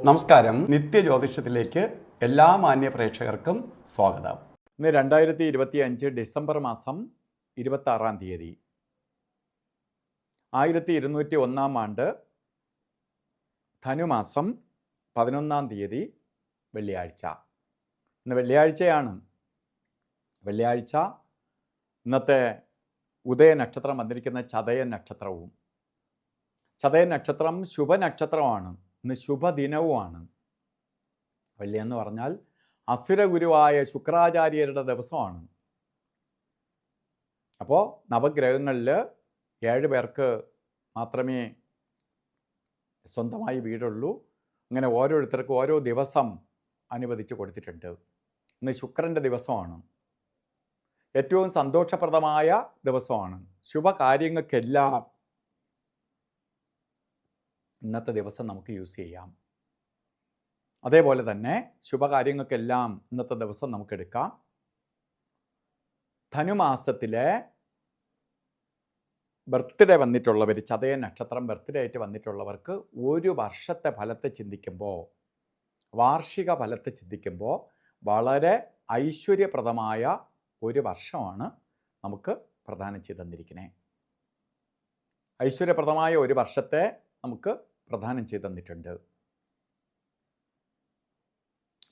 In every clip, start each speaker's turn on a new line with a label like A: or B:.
A: നമസ്കാരം. നിത്യജ്യോതിഷത്തിലേക്ക് എല്ലാ മാന്യ പ്രേക്ഷകർക്കും സ്വാഗതം.
B: ഇന്ന് 2025 ഡിസംബർ മാസം 26-ാം തീയതി 1201 ആണ്ട് ധനുമാസം 11-ാം തീയതി വെള്ളിയാഴ്ച. ഇന്ന് വെള്ളിയാഴ്ചയാണ്. വെള്ളിയാഴ്ച ഇന്നത്തെ ഉദയനക്ഷത്രം വന്നിരിക്കുന്ന ചതയ നക്ഷത്രവും. ചതയ നക്ഷത്രം ശുഭനക്ഷത്രമാണ്. ഇന്ന് ശുഭദിനവുമാണ്. വെള്ളി എന്ന് പറഞ്ഞാൽ അസുരഗുരുവായ ശുക്രാചാര്യരുടെ ദിവസമാണ്. അപ്പോൾ നവഗ്രഹങ്ങളിൽ 7 പേർക്ക് മാത്രമേ സ്വന്തമായി വീടുള്ളൂ. അങ്ങനെ ഓരോരുത്തർക്കും ഓരോ ദിവസം അനുവദിച്ച് കൊടുത്തിട്ടുണ്ട്. ഇന്ന് ശുക്രൻ്റെ ദിവസമാണ്. ഏറ്റവും സന്തോഷപ്രദമായ ദിവസമാണ്. ശുഭകാര്യങ്ങൾക്കെല്ലാം ഇന്നത്തെ ദിവസം നമുക്ക് യൂസ് ചെയ്യാം. അതേപോലെ തന്നെ ശുഭകാര്യങ്ങൾക്കെല്ലാം ഇന്നത്തെ ദിവസം നമുക്ക് എടുക്കാം. ധനുമാസത്തിലെ ബർത്ത്ഡേ വന്നിട്ടുള്ളവർ, ചതയ നക്ഷത്രം ബർത്ത്ഡേ ആയിട്ട് വന്നിട്ടുള്ളവർക്ക് ഒരു വർഷത്തെ ഫലത്തെ ചിന്തിക്കുമ്പോൾ, വാർഷിക ഫലത്തെ ചിന്തിക്കുമ്പോൾ വളരെ ഐശ്വര്യപ്രദമായ ഒരു വർഷമാണ് നമുക്ക് പ്രദാനം ചെയ്ത് തന്നിരിക്കുന്നത്. ഐശ്വര്യപ്രദമായ ഒരു വർഷത്തെ നമുക്ക് പ്രദാനം ചെയ്ത് തന്നിട്ടുണ്ട്.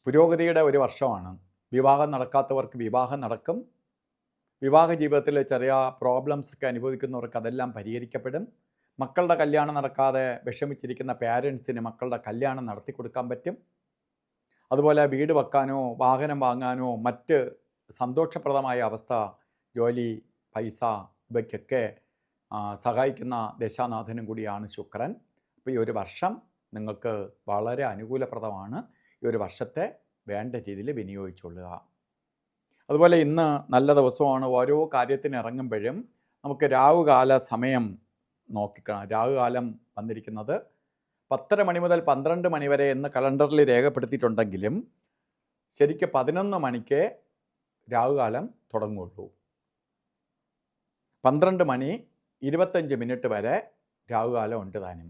B: പുരോഗതിയുടെ ഒരു വർഷമാണ്. വിവാഹം നടക്കാത്തവർക്ക് വിവാഹം നടക്കും. വിവാഹ ജീവിതത്തിൽ ചെറിയ പ്രോബ്ലംസ് ഒക്കെ അനുഭവിക്കുന്നവർക്ക് അതെല്ലാം പരിഹരിക്കപ്പെടും. മക്കളുടെ കല്യാണം നടക്കാതെ വിഷമിച്ചിരിക്കുന്ന പാരൻസിന് മക്കളുടെ കല്യാണം നടത്തി കൊടുക്കാൻ പറ്റും. അതുപോലെ വീട് വെക്കാനോ വാഹനം വാങ്ങാനോ മറ്റ് സന്തോഷപ്രദമായ അവസ്ഥ, ജോലി, പൈസ ഇവയ്ക്കൊക്കെ സഹായിക്കുന്ന ദശാനാഥനും കൂടിയാണ് ശുക്രൻ. അപ്പോൾ ഈ ഒരു വർഷം നിങ്ങൾക്ക് വളരെ അനുകൂലപ്രദമാണ്. ഈ ഒരു വർഷത്തെ വേണ്ട രീതിയിൽ വിനിയോഗിച്ചുകൊള്ളുക. അതുപോലെ ഇന്ന് നല്ല ദിവസമാണ്. ഓരോ കാര്യത്തിന് ഇറങ്ങുമ്പോഴും നമുക്ക് രാവുകാല സമയം നോക്കിക്കണം. രാവുകാലം വന്നിരിക്കുന്നത് 10:30 മണി മുതൽ 12 മണി വരെ എന്ന് കലണ്ടറിൽ രേഖപ്പെടുത്തിയിട്ടുണ്ടെങ്കിലും ശരിക്കും 11 മണിക്ക് രാവുകാലം തുടങ്ങുള്ളൂ. 12 മണി 25 മിനിറ്റ് വരെ രാവുകാലം ഉണ്ട് താനും.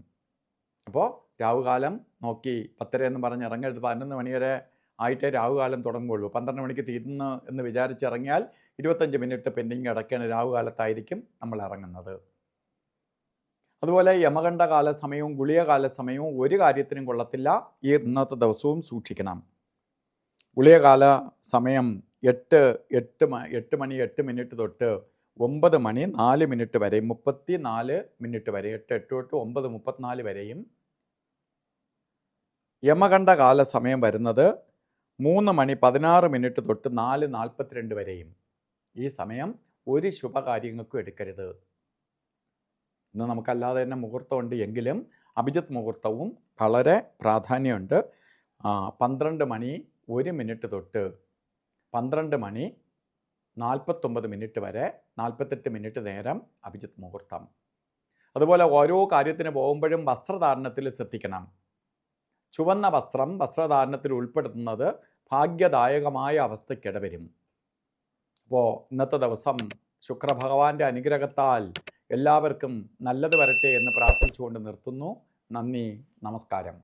B: അപ്പോൾ രാവുകാലം നോക്കി 10:30 എന്ന് പറഞ്ഞ് ഇറങ്ങരുത്. 11 മണി വരെ ആയിട്ടേ രാവുകാലം തുടങ്ങുകയുള്ളൂ. 12 മണിക്ക് തീരുന്നു എന്ന് വിചാരിച്ചിറങ്ങിയാൽ 25 മിനിറ്റ് പെൻഡിങ് കിടക്കുകയാണ്. രാവുകാലത്തായിരിക്കും നമ്മൾ ഇറങ്ങുന്നത്. അതുപോലെ യമകണ്ഠകാല സമയവും ഗുളികകാല സമയവും ഒരു കാര്യത്തിനും കൊള്ളത്തില്ല. ഈ ഇന്നത്തെ ദിവസവും സൂക്ഷിക്കണം. ഗുളികകാല സമയം 8 മണി 8 മിനിറ്റ് തൊട്ട് 9 മണി 4 മിനിറ്റ് വരെ, 34 മിനിറ്റ് വരെ, 8 തൊട്ട് 9:34 വരെയും. യമകണ്ഠകാല സമയം വരുന്നത് 3 മണി 16 മിനിറ്റ് തൊട്ട് 4:42 വരെയും. ഈ സമയം ഒരു ശുഭകാര്യങ്ങൾക്കും എടുക്കരുത്. ഇന്ന് നമുക്കല്ലാതെ തന്നെ മുഹൂർത്തമുണ്ട് എങ്കിലും അഭിജിത്ത് മുഹൂർത്തവും വളരെ പ്രാധാന്യമുണ്ട്. 12 മണി 1 മിനിറ്റ് തൊട്ട് 12 മണി 49 മിനിറ്റ് വരെ 48 മിനിറ്റ് നേരം അഭിജിത്ത് മുഹൂർത്തം. അതുപോലെ ഓരോ കാര്യത്തിന് പോകുമ്പോഴും വസ്ത്രധാരണത്തിൽ ശ്രദ്ധിക്കണം. ചുവന്ന വസ്ത്രം വസ്ത്രധാരണത്തിൽ ഉൾപ്പെടുത്തുന്നത് ഭാഗ്യദായകമായ അവസ്ഥയ്ക്കിടവരും. അപ്പോൾ ഇന്നത്തെ ദിവസം ശുക്രഭഗവാന്റെ അനുഗ്രഹത്താൽ എല്ലാവർക്കും നല്ലത് വരട്ടെ എന്ന് പ്രാർത്ഥിച്ചുകൊണ്ട് നിർത്തുന്നു. നന്ദി, നമസ്കാരം.